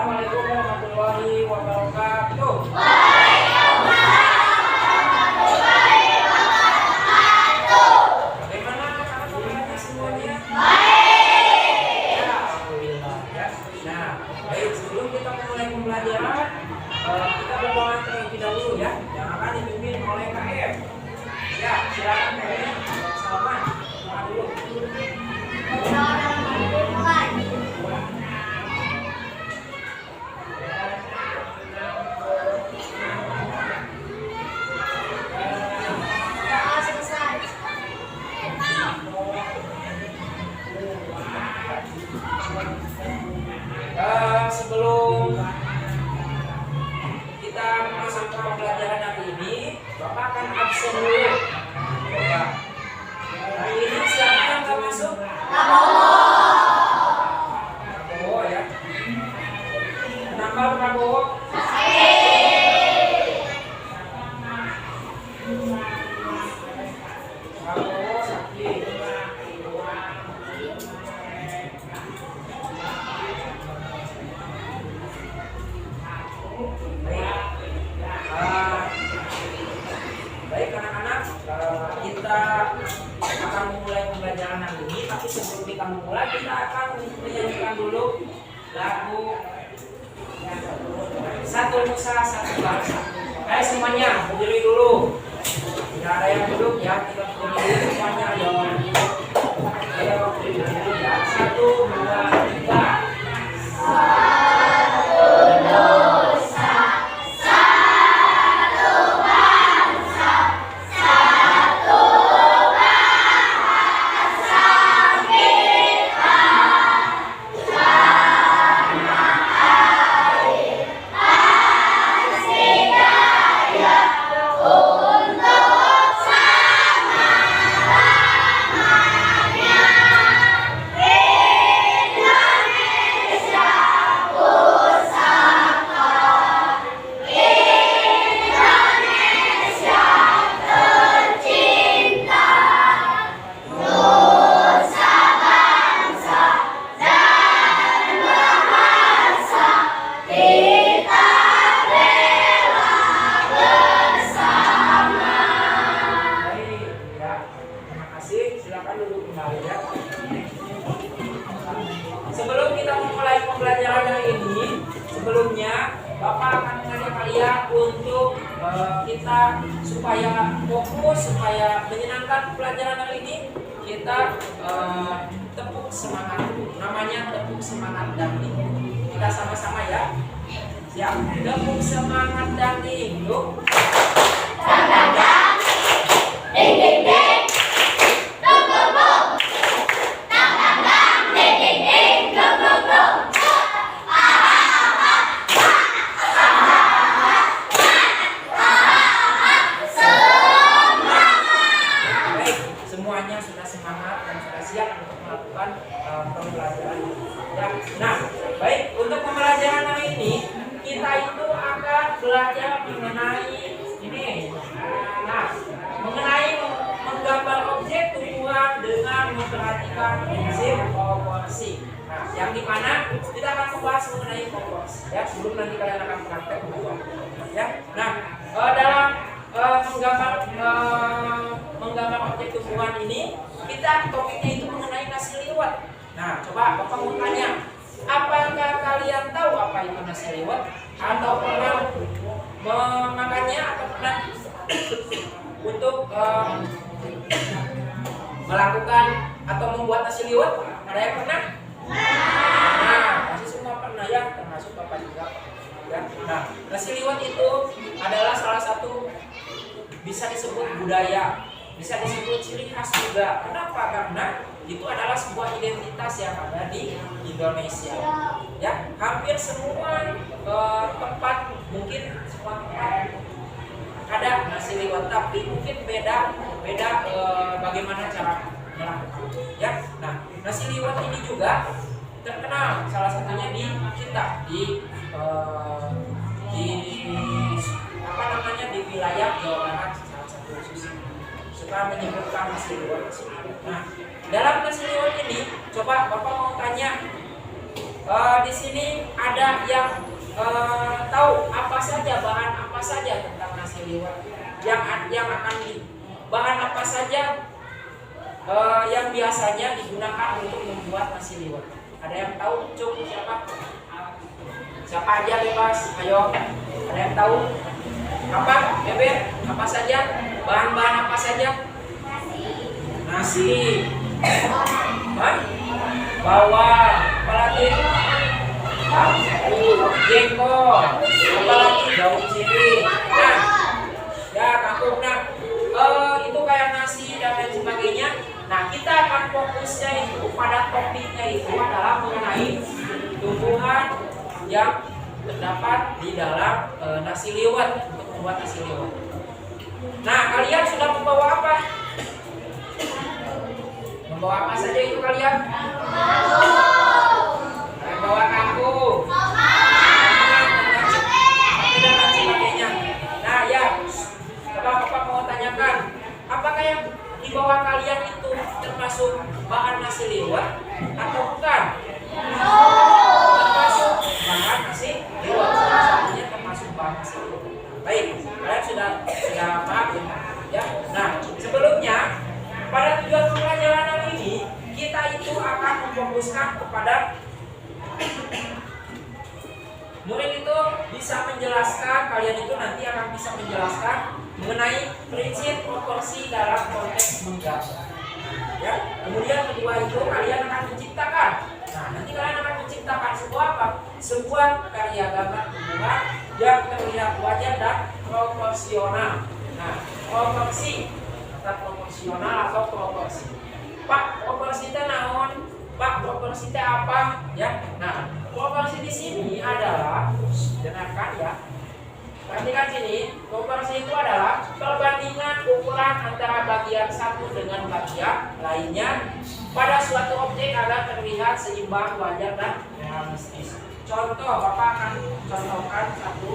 Assalamualaikum warahmatullahi wabarakatuh. Bagaimana kabar semuanya? Ya, alhamdulillah ya. Nah, baik, sebelum kita memulai pembelajaran, kita berdoa terlebih dahulu ya, yang akan dipimpin oleh KM. Ya, silakan KM. Selamat doa dulu. Sebelum kita masuk ke pembelajaran hari ini, Bapak akan absen dulu. Coba. Hari ini siapa yang nggak masuk? Prabowo ya. Kenapa Prabowo? Prabowo sakit. Baik anak-anak, kita akan memulai pembelajaran hari ini. Tapi sebelum kita memulai, kita akan menyanyikan dulu lagu Satu Nusa Satu Bangsa. Ayo semuanya berdiri dulu. Tidak ada yang duduk ya, kita berdiri semuanya. Ayo berdiri dulu ya. 1, 2, 3. Sebelum kita memulai pembelajaran yang ini, sebelumnya Bapak akan mengajak kalian untuk kita supaya fokus, supaya menyenangkan pelajaran hari ini, kita tepuk semangat dulu. Namanya tepuk semangat dangding. Kita sama-sama ya. Siap. Tepuk semangat dangding. Yuk. Dang dang dang. Ding ding ding. Pembelajaran ya. Nah, baik, untuk pembelajaran hari ini kita itu akan belajar mengenai ini. Nah, mengenai menggambar objek tumbuhan dengan memperhatikan prinsip proporsi. Nah, yang dimana kita akan membahas mengenai proporsi ya, sebelum nanti kalian akan praktek ya. Nah, dalam menggambar objek tumbuhan ini, kita topiknya itu mengenai nasi liwet. Nah, coba Bapak mau tanya, apakah kalian tahu apa itu nasi liwet? Atau pernah memakannya atau pernah untuk melakukan atau membuat nasi liwet? Ada yang pernah? Nah, pasti semua pernah ya, termasuk Bapak juga. Ya. Nah, nasi liwet itu adalah salah satu bisa disebut budaya, bisa disebut ciri khas juga. Kenapa? Karena itu adalah sebuah identitas yang ada di Indonesia. Ya, hampir semua tempat, mungkin semua tempat ada nasi liwet, tapi mungkin beda bagaimana cara melakukan. Ya, nah nasi liwet ini juga terkenal salah satunya di kita di apa namanya di wilayah Jawa Barat, salah satu khusus suka menyebutkan nasi liwet. Nah, dalam nasi liwet ini, coba Bapak mau tanya, Di sini ada yang tahu apa saja bahan apa saja tentang nasi liwet yang akan bahan apa saja yang biasanya digunakan untuk membuat nasi liwet. Ada yang tahu? Cuk, siapa? Siapa aja bebas? Ayo. Ada yang tahu? Apa? Bebek? Apa saja? Bahan-bahan apa saja? Nasi. Bawang. Apalagi? Jengkol. Apalagi? Daun sirih. Nah, ya kangkung. Nah, itu kayak nasi dan lain sebagainya. Nah, kita akan fokusnya itu pada topiknya itu adalah mengenai tumbuhan yang terdapat di dalam nasi liwet untuk membuat nasi liwet. Nah, kalian sudah membawa apa? Membawa apa saja itu kalian? Membawa kangkung, dan lain sebagainya. Nah, ya, Bapak mau tanyakan, apakah yang di bawah kalian itu termasuk bahan nasi liwet atau bukan? Termasuk bahan nasi liwet. Salah satunya termasuk bahan nasi liwet. Baik, kalian sudah paham ya? Nah, sebelumnya pada tujuan pembelajaran ini kita itu akan memfokuskan kepada murid itu bisa menjelaskan, kalian itu nanti akan bisa menjelaskan mengenai prinsip proporsi dalam konteks menggambar. Ya, kemudian kedua itu kalian akan menciptakan. Nah, nanti kalian akan menciptakan sebuah apa? Sebuah karya gambar tumbuhan yang terlihat wajar dan proporsional. Nah, proporsi atau proporsional atau proporsi. Pak, proporsi itu naon? Pak, proporsi itu apa? Ya. Nah, proporsi di sini adalah, dengarkan ya. Perhatikan sini, proporsi itu adalah perbandingan ukuran antara bagian satu dengan bagian lainnya pada suatu objek agar terlihat seimbang, wajar dan realistis. Contoh, Bapak akan contohkan satu.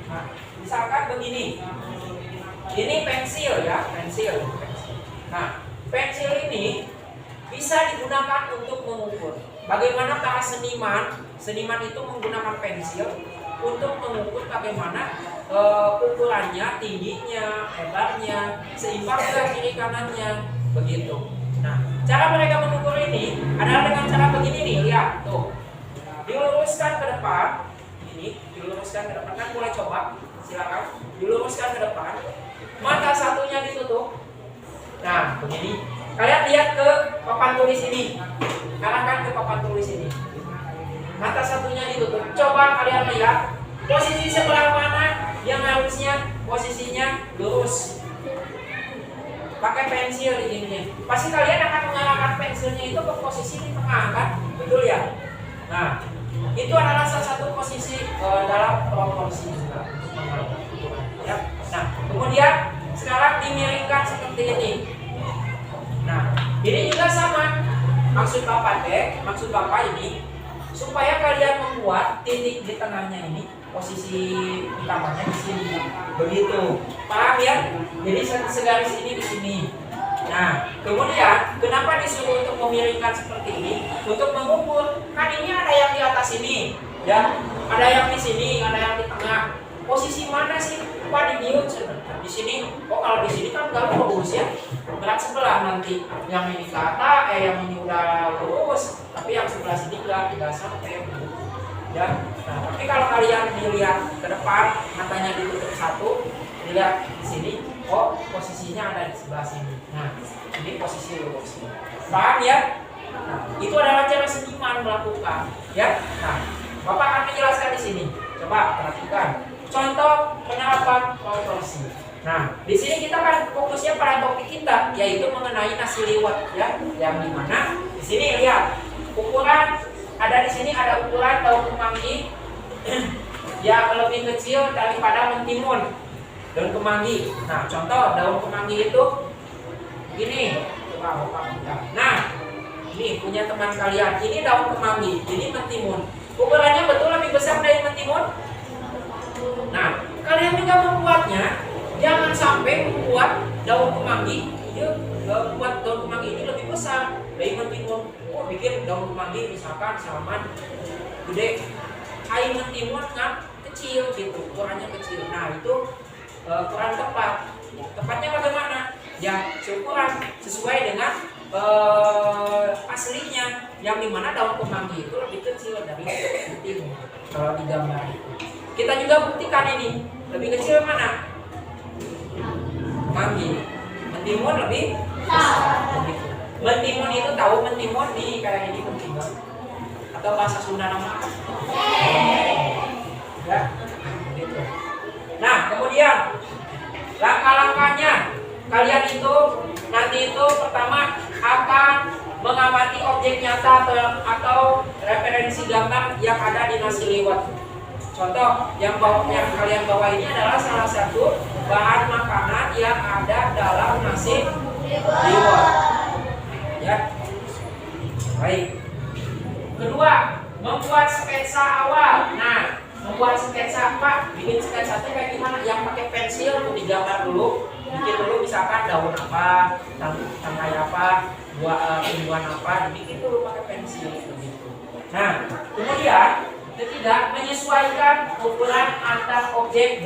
Nah, misalkan begini. Ini pensil ya, pensil. Nah, pensil ini bisa digunakan untuk mengukur. Bagaimana para seniman itu menggunakan pensil untuk mengukur bagaimana ukurannya, tingginya, lebarnya, seimbang ke kiri kanannya, begitu. Nah, cara mereka mengukur ini adalah dengan cara begini nih, lihat tuh. Diluruskan ke depan, ini diluruskan ke depan, kan boleh coba, silakan. Diluruskan ke depan, mata satunya ditutup. Nah, begini. Kalian lihat ke papan tulis ini, arahkan ke papan tulis ini. Mata satunya ditutup. Coba kalian lihat posisi sebelah mana yang harusnya posisinya lurus. Pakai pensil ini. Pasti kalian akan mengarahkan pensilnya itu ke posisi di tengah, kan? Betul ya? Nah, itu adalah salah satu posisi dalam proporsi juga. Ya. Nah, kemudian sekarang dimiringkan seperti ini. Nah, ini juga sama. Maksud Bapak ini supaya kalian membuat titik di tengahnya ini, posisi utamanya di sini. Begitu. Paham ya? Jadi segaris ini di sini. Nah, kemudian kenapa disuruh untuk memiringkan seperti ini? Untuk mengukur. Kan ini ada yang di atas ini, ya. Ada yang di sini, ada yang di tengah. Posisi mana sih? Pak di mute di sini. Oh, kalau di sini kan nggak lurus ya. Berat sebelah nanti. Yang ini ke atas, yang ini udah lurus, tapi yang sebelah sini nggak sampai. Ya. Nah, tapi kalau kalian dilihat ke depan, matanya ditutup satu, dilihat di sini, oh posisinya ada di sebelah sini. Nah, ini posisi lurus. Paham ya? Nah, itu adalah cara seniman melakukan. Ya. Nah, Bapak akan menjelaskan di sini. Coba perhatikan. Contoh penerapan proporsi. Nah, di sini kita kan fokusnya pada topik kita, yaitu mengenai nasi liwet, ya. Yang dimana di sini lihat ukuran ada di sini ada ukuran daun kemangi yang lebih kecil daripada mentimun. Daun kemangi. Nah, contoh daun kemangi itu gini. Coba Bapak lihat. Nah, ini punya teman kalian. Ini daun kemangi, ini mentimun. Ukurannya betul lebih besar dari mentimun. Nah, kalian juga membuatnya, jangan sampai membuat daun kemangi, dia buat daun kemangi ini lebih besar dari mentimun. Oh, bikin daun kemangi misalkan salaman gede, air mentimun kan kecil gitu, ukurannya kecil. Nah itu kurang tepat. Tepatnya bagaimana? Ya seukuran sesuai dengan aslinya, yang dimana daun kemangi itu lebih kecil dari mentimun. Kalau di gambar itu kita juga buktikan ini lebih kecil mana? Kemangi. Mentimun lebih besar. Mentimun itu tahu mentimun nih kayak ini mentimun. Atau bahasa Sunda nama apa? Ya, gitu. Nah, kemudian langkah-langkahnya kalian itu nanti itu pertama akan mengamati objek nyata atau referensi gambar yang ada di nasi liwet. Contoh yang kalian bawa ini adalah salah satu bahan makanan yang ada dalam nasi liwet. Ya, baik. Kedua, membuat sketsa awal. Nah, membuat sketsa apa? Bikin sketsa itu kayak gimana? Yang pakai pensil tuh digambar dulu. Bikin dulu misalkan daun apa, tangkai apa, tumbuhan apa, dibikin dulu pakai pensil begitu. Nah, kemudian ketiga, menyesuaikan ukuran antar objek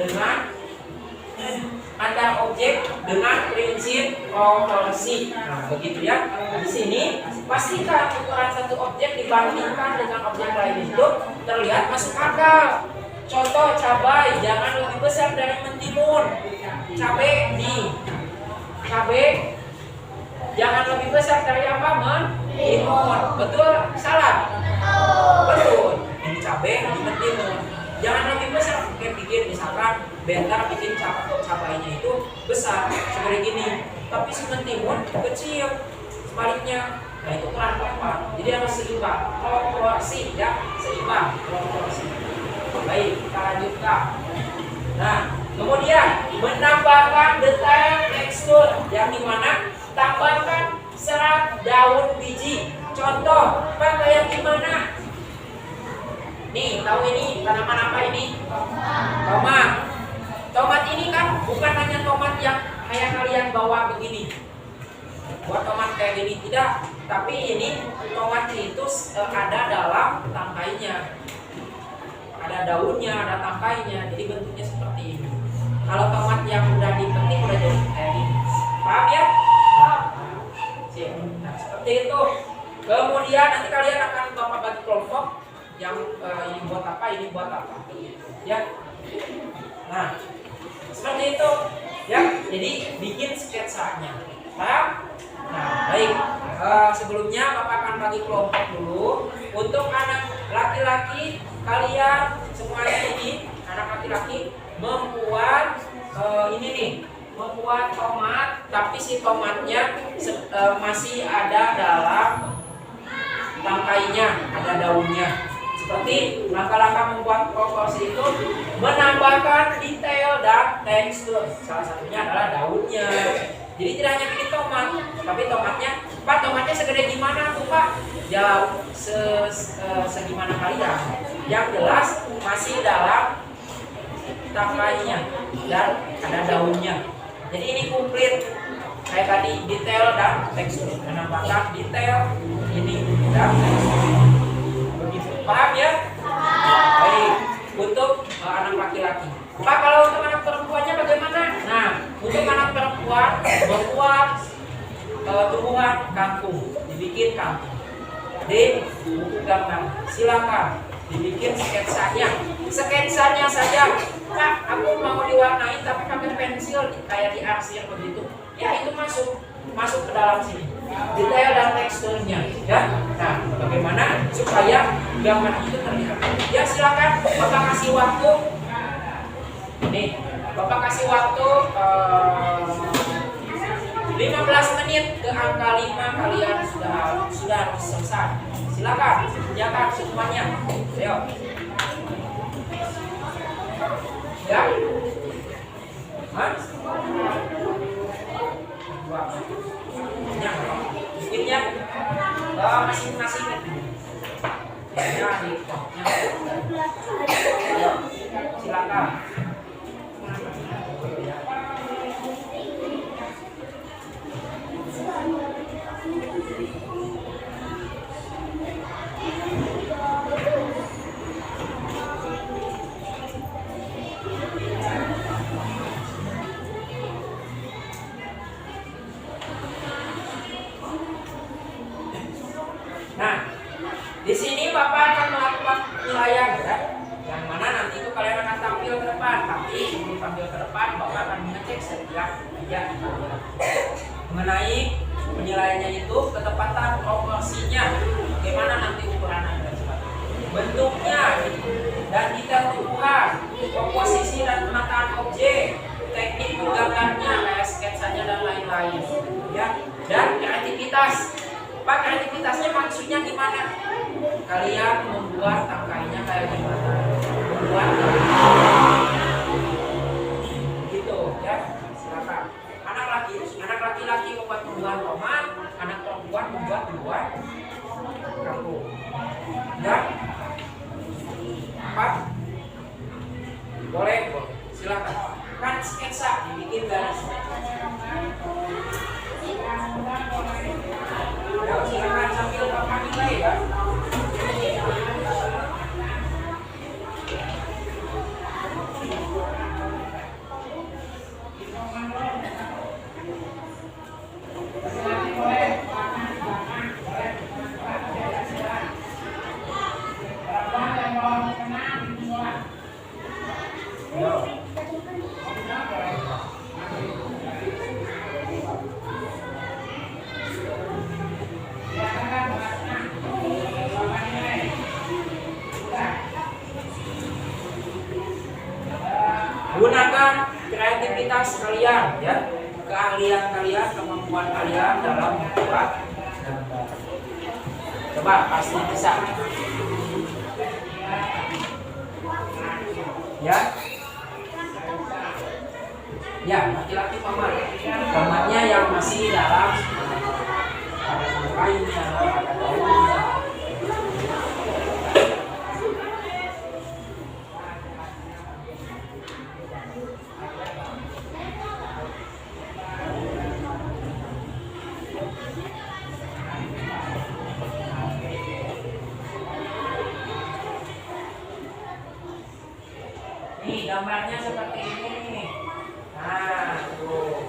dengan prinsip proporsi. Nah, begitu ya. Di sini pastikan ukuran satu objek dibandingkan dengan objek lain itu terlihat masuk akal. Contoh cabai jangan lebih besar dari mentimun. Cabai jangan lebih besar dari apa? Mentimun. Betul? Salah? Betul. Ini cabai di mentimun. Jangan lebih besar. Bikin misalkan bentar bikin cabainya itu besar seperti gini, tapi si mentimun kecil sebaliknya. Nah itu kurang tepat. Jadi harus seimbang, proporsi ya, seimbang, proporsi. Baik, kita lanjutkan. Nah, kemudian menambahkan detail tekstur yang dimana tambahkan serat daun biji. Contoh, Pak kayak gimana? Nih, tahu ini tanaman apa ini? Tomat. Tomat ini kan bukan hanya tomat yang kayak kalian bawa begini. Buat tomat kayak gini tidak, tapi ini tomat itu ada dalam tangkainya. Ada daunnya, ada tangkainya. Jadi bentuknya seperti ini. Kalau tomat yang udah dipetik udah jadi kayak gini. Paham ya? Nah, seperti itu. Kemudian nanti kalian akan Bapak bagi kelompok yang ini buat apa, ini buat apa, ya. Nah, seperti itu, ya. Jadi bikin sketsanya, paham? Nah, baik. Sebelumnya Bapak akan bagi kelompok dulu. Untuk anak laki-laki kalian semuanya ini, anak laki-laki membuat ini nih, membuat tomat, tapi si tomatnya masih ada dalam tangkainya, ada daunnya. Seperti langkah-langkah membuat proporsi itu menambahkan detail dan tekstur. Salah satunya adalah daunnya. Jadi tidak hanya bikin tomat, tapi tomatnya, Pak tomatnya segede gimana tuh Pak? Jauh segimana kalian. Yang jelas masih dalam tangkainya dan ada daunnya. Jadi ini komplit. Kayak tadi detail dan tekstur. Menambahkan detail ini dan tekstur. Paham ya? Baik, untuk anak laki-laki. Pak, kalau untuk anak perempuannya bagaimana? Nah, untuk anak perempuan membuat tumbuhan kangkung, dibikin kangkung di buku gambar. Silakan dibikin sketsanya saja. Pak, aku mau diwarnain tapi pakai pensil kayak di arsir begitu. Ya itu masuk ke dalam sini. Detail dan teksturnya, ya. Nah, bagaimana supaya gambar itu terlihat? Ya silakan, Bapak kasih waktu. Nih, Bapak kasih waktu 15 menit ke angka 5 kalian sudah harus selesai. Silakan, kerjakan semuanya. Ayo. Ya. Hah? Bikinnya masing-masing ya di potnya. Ayo, silakan. Bapak akan melakukan penilaian ya, yang mana nanti itu kalian akan tampil ke depan. Tapi sebelum tampil ke depan, Bapak akan mengecek setiap meja mengenai penilaiannya itu ketepatan proporsinya, bagaimana nanti ukurannya dan sebagainya, bentuknya dan detail tubuhan, komposisi dan penataan objek, teknik menggambarnya kayak sketsanya dan lain-lain ya, dan kreativitas. Pak, kreativitasnya maksudnya gimana? Kalian membuat tangkainya kayak gimana, membuat gitu ya, silakan. Anak laki-laki membuat tumbuhan tomat, anak perempuan membuat tumbuhan kangkung ya. Pak, boleh silakan. Kan sketsa dibikin garis. Ya, silakan sambil Bapak nilai ya. Gunakan kreativitas kalian ya, keahlian kalian, kemampuan kalian dalam membuat gambar. Coba pasti bisa ya. Ya, laki-laki tomatnya yang masih dalam ada tangkainya, ada daunnya. Nih gambarnya seperti ini. Nah, tuh.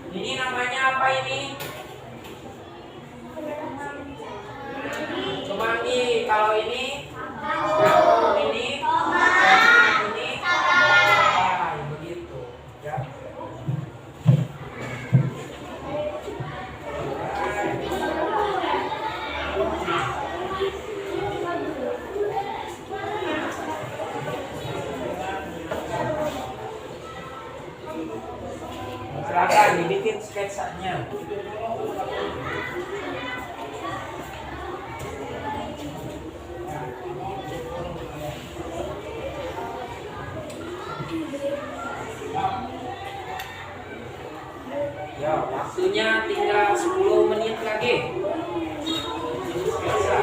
Ini namanya apa ini? Semanggi. Kalau ini, ini, begitu. Ya. Silakan dibikin sketsanya. Ya, waktunya tinggal 10 menit lagi. Sketsa.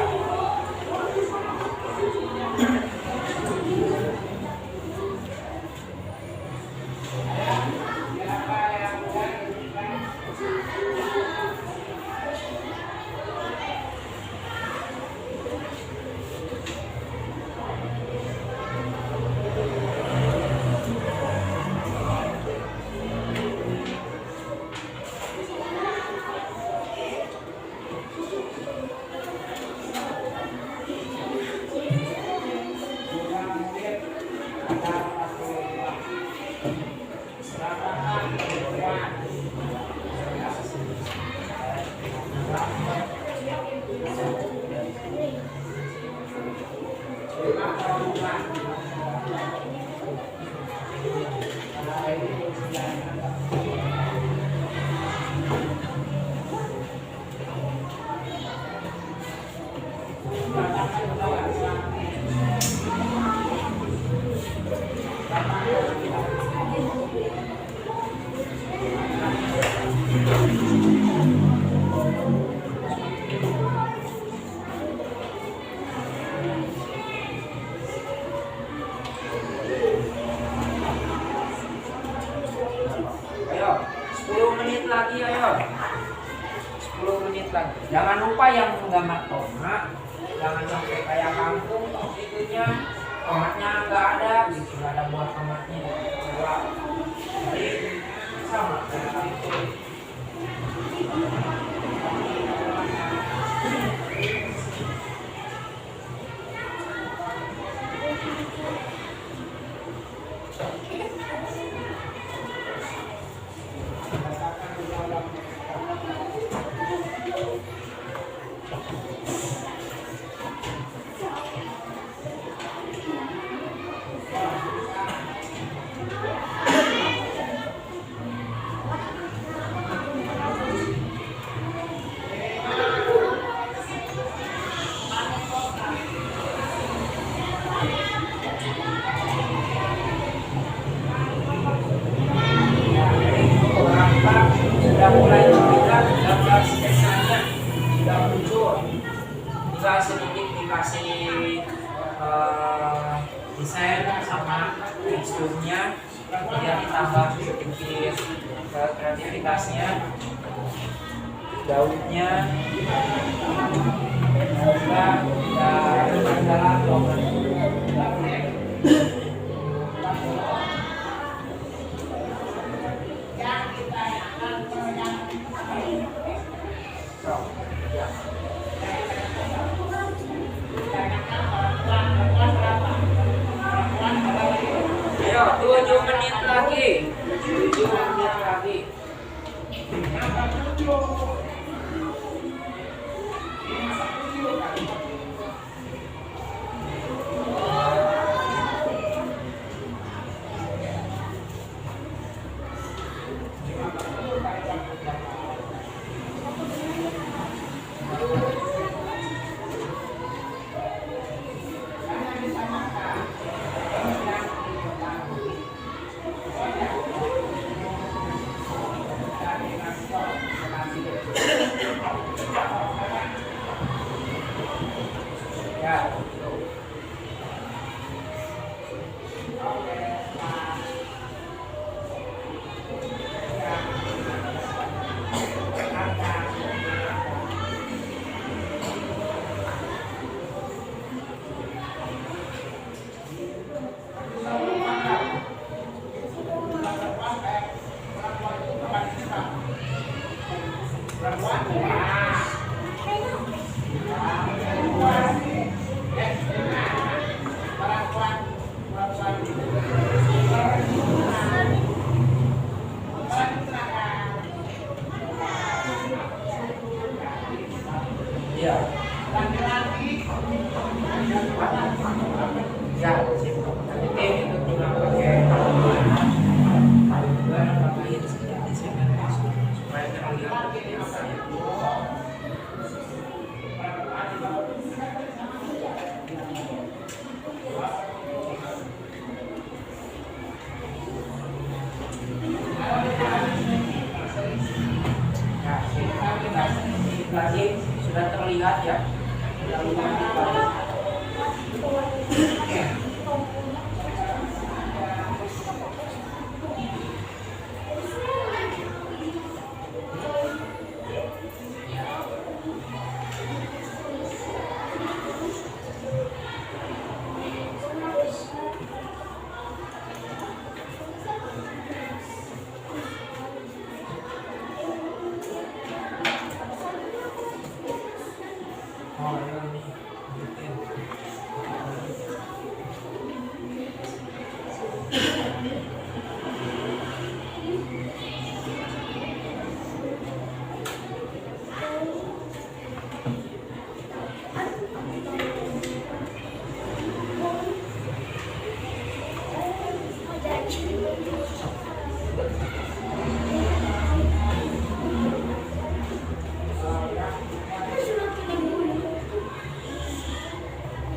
Ayo, 10 menit lagi, ayo. 10 menit lagi. Jangan lupa yang menggambar tomat, jangan sampai kayak kangkung itunya, tomatnya nggak ada, gitu, nggak ada buah tomatnya. Jadi sama kayak kangkung. Sudah mulai terlihat gambar sketsanya sudah muncul, tinggal sedikit dikasih desain sama teksturnya, kemudian ditambah sedikit kreativitasnya, daunnya juga adalah program. Ayo, 7 menit lagi. 7 menit lagi. Ya. Ya. Ya, oke, itu juga pakai tambahin sedikit desain supaya terlihat seperti apa ya. Lagi sudah terlihat ya.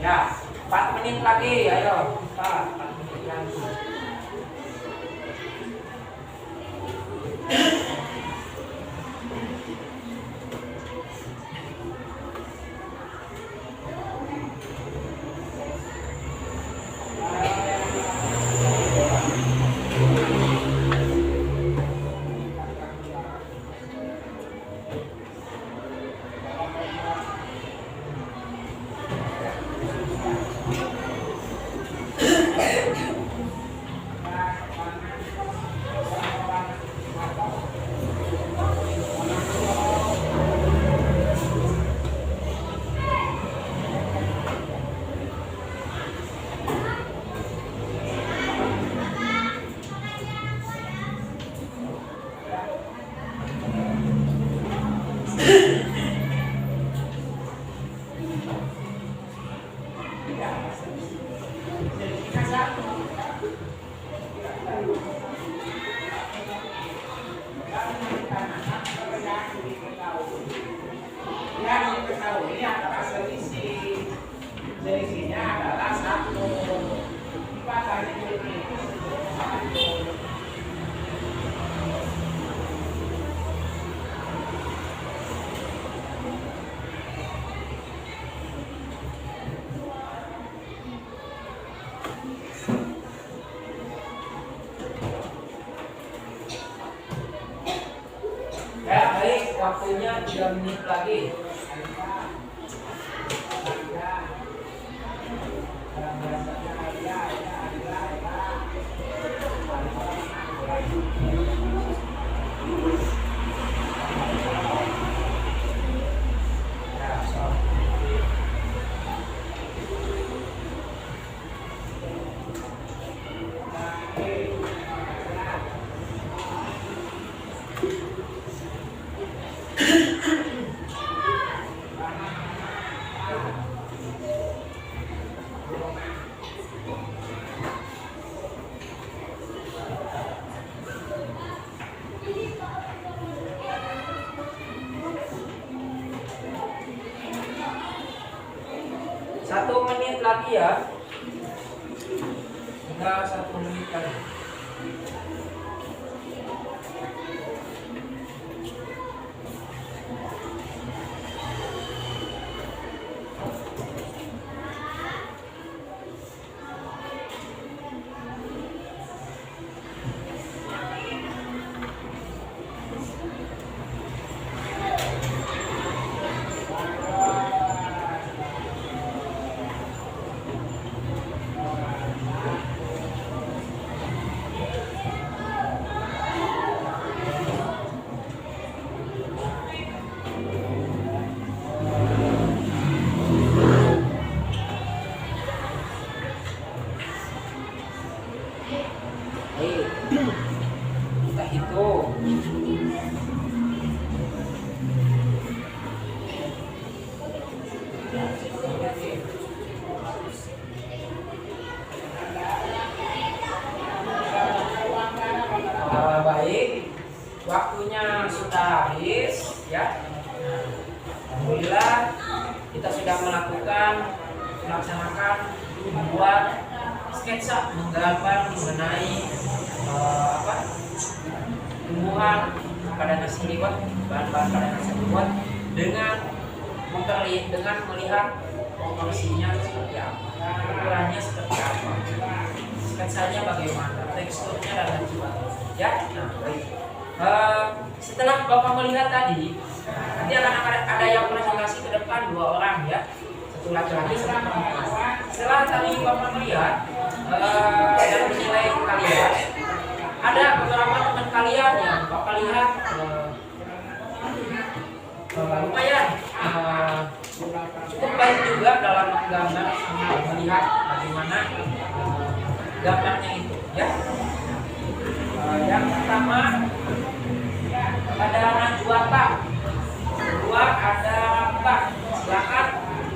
Ya, 4 menit lagi, ayo. 4 menit lagi. waktunya 3 menit lagi. Satu menit lagi ya, tinggal 1 menit lagi. Kita hitung. Baik, waktunya sudah habis ya. Alhamdulillah kita sudah melaksanakan membuat sketsa menggambar mengenai tumbuhan pada nasi liwet, bahan-bahan pada nasi liwet dengan melihat proporsinya seperti apa, ukurannya seperti apa, sketsanya bagaimana, teksturnya dan lain sebagainya. Ya, nah baik. Setelah Bapak melihat tadi, nanti akan ada yang presentasi ke depan 2 orang ya, satu laki-laki, satu perempuan. Setelah tadi Bapak melihat dan menilai kalian, ada beberapa teman kalian yang Bapak lihat lumayan cukup baik juga dalam menggambar, melihat bagaimana gambarnya itu ya. Yang pertama ada Najwata, kedua ada Rafka. Silakan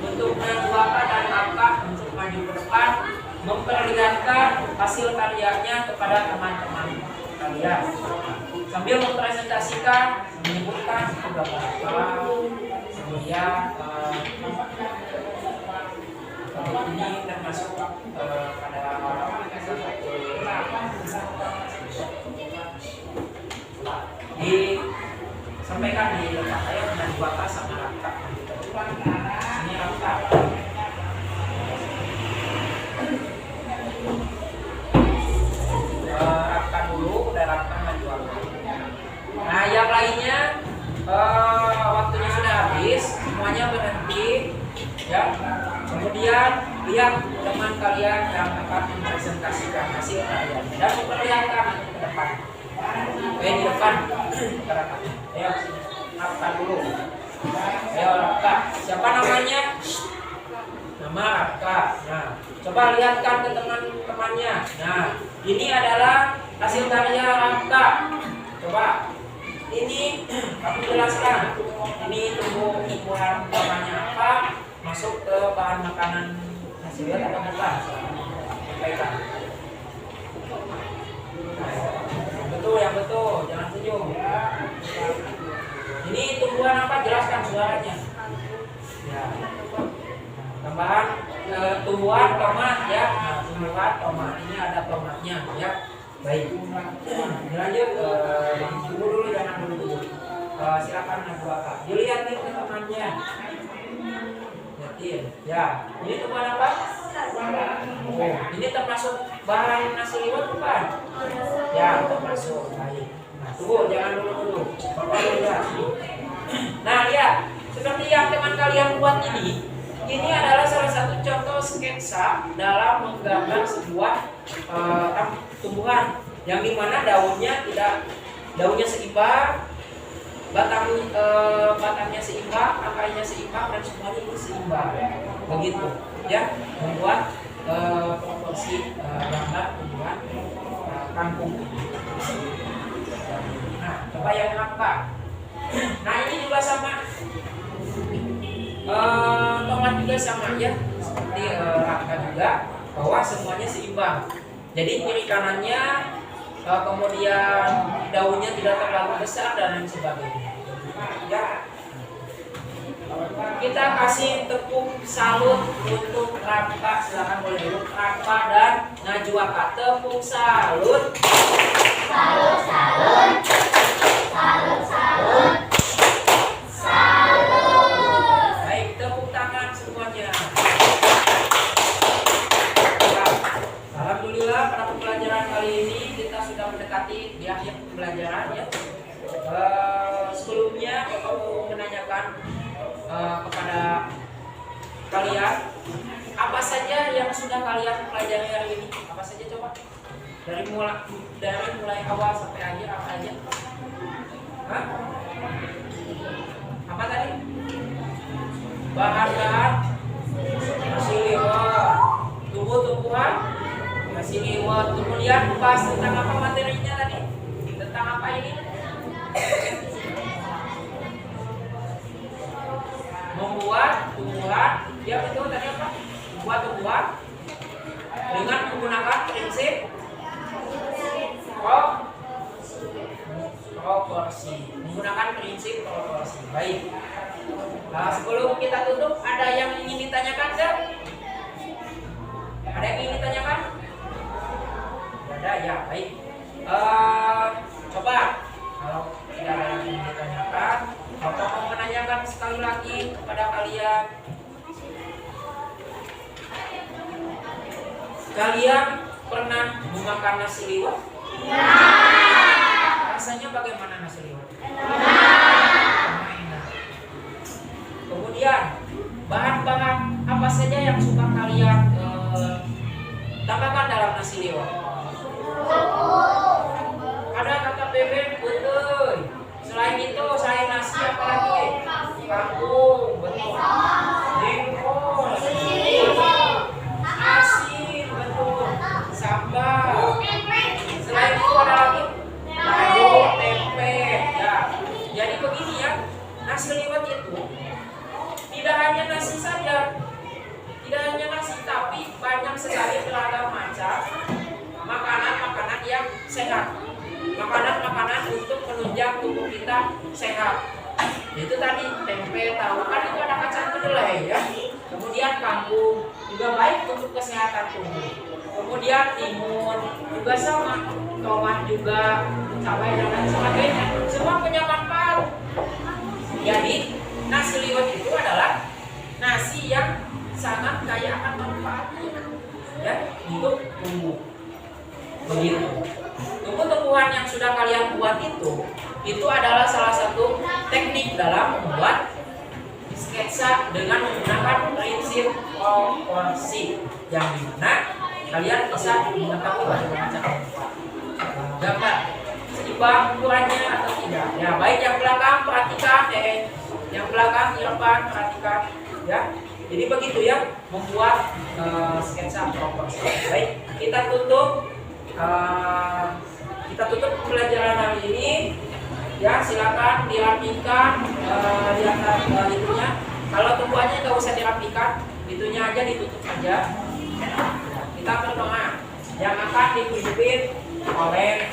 untuk Najwata dan Rafka untuk maju ke depan memperlihatkan hasil karyanya kepada teman-teman kalian sambil mempresentasikan, menyebutkan beberapa apa, kemudian ini termasuk pada disampaikan di depan saya dengan Najwata sama Rafka. Ini Rafka. Rafka dulu, udah Rafka Najwata. Nah, yang lainnya waktunya sudah habis, semuanya berhenti ya. Kemudian lihat teman kalian yang akan mempresentasikan hasil karya dan memperlihatkan nanti ke depan. Di depan. Ayo, Rafka dulu. Ayo Rafka. Siapa namanya? Nama Rafka. Nah, coba lihatkan ke teman-temannya. Nah, ini adalah hasil karya Rafka. Coba ini aku jelaskan. Ini tumbuhan namanya apa? Masuk ke bahan makanan nasi liwet atau bukan? Sampaikan. Yang betul, jangan senyum. Ini tumbuhan apa? Jelaskan suaranya. Ya. Tambahan tumbuhan tomat ya. Nah, tumbuhan tomat ini ada tomatnya ya. Baik. Lanjut tunggu dulu, jangan dulu. Silakan Najwata. Dilihat nih ke temannya. Lihatin. Ya. Ini tumbuhan apa? Oh, ini termasuk bahan nasi liwet bukan? Ya, termasuk. Baik. Nah, tunggu, jangan dulu. Bapak lihat. kalian buat ini adalah salah satu contoh sketsa dalam menggambar sebuah tumbuhan yang dimana daunnya seimbang, batangnya seimbang, akarnya seimbang, dan semuanya ini seimbang. Begitu ya, membuat proporsi gambar tumbuhan kangkung. Nah, coba yang angka. Nah, ini juga sama. Tomat juga sama ya, seperti angka juga, bahwa semuanya seimbang. Jadi kiri kanannya, kemudian daunnya tidak terlalu besar dan lain sebagainya. Ya. Kita kasih tepuk salut untuk Raka, silakan boleh duduk Raka dan Najwa Kak. Tepuk salut. Salut, salut. Salut, salut. Salut. Baik, tepuk tangan semuanya. Ya. Alhamdulillah pada pembelajaran kali ini kita sudah mendekati di akhir pembelajaran ya. Sebelumnya Bapak mau menanyakan kepada kalian apa saja yang sudah kalian pelajari hari ini? Apa saja coba? Dari mulai awal sampai akhir apa aja? Hah? Apa tadi? Bahan-bahan nasi liwet, tumbuh-tumbuhan nasi liwet. Kemudian bahas tentang apa materinya tadi? Tentang apa ini? Membuat tumbuhan, ya betul tadi apa? Membuat tumbuhan dengan menggunakan prinsip proporsi. Menggunakan prinsip proporsi. Baik. Nah, sebelum kita tutup, ada yang ingin ditanyakan enggak? Ada yang ingin ditanyakan? Ada ya, baik. Coba kalau tidak ada yang ingin ditanyakan, Bapak mau menanyakan sekali lagi kepada kalian. Kalian pernah memakan nasi liwet? Ya. Rasanya bagaimana nasi liwet? Enak. Kemudian bahan-bahan apa saja yang suka kalian tambahkan dalam nasi liwet? Ada kakak bebek, betul. Selain itu, selain nasi apa lagi? Kangkung, betul. Jengkol, asin, betul. Sambal. Selain itu ada lagi tahu, tempe. Ya. Jadi begini ya, nasi liwet itu tidak hanya nasi saja, tidak hanya nasi, tapi banyak sekali beragam macam makanan-makanan yang sehat. Makanan-makanan untuk menunjang tubuh kita sehat. Itu tadi tempe, tahu, kan itu ada kacang kedelai ya. Kemudian kangkung juga baik untuk kesehatan tubuh. Kemudian timun juga sama, tomat juga, cabai dan lain sebagainya. Semua punya manfaat. Jadi nasi liwet itu adalah nasi yang sangat kaya akan manfaatnya ya untuk tubuh. Begitu. Tumbuh-tumbuhan yang sudah kalian buat itu adalah salah satu teknik dalam membuat sketsa dengan menggunakan prinsip proporsi yang dimana kalian bisa mengetahui bagaimana cara gambar seimbang ukurannya atau tidak. Ya, baik yang belakang perhatikan, yang belakang di depan perhatikan ya. Jadi begitu ya membuat sketsa proporsi. Baik, kita tutup pembelajaran hari ini ya. Silakan dirapikan itunya. Kalau tumbuhannya nggak usah dirapikan, itunya aja ditutup aja. Kita berdoa yang akan dipimpin oleh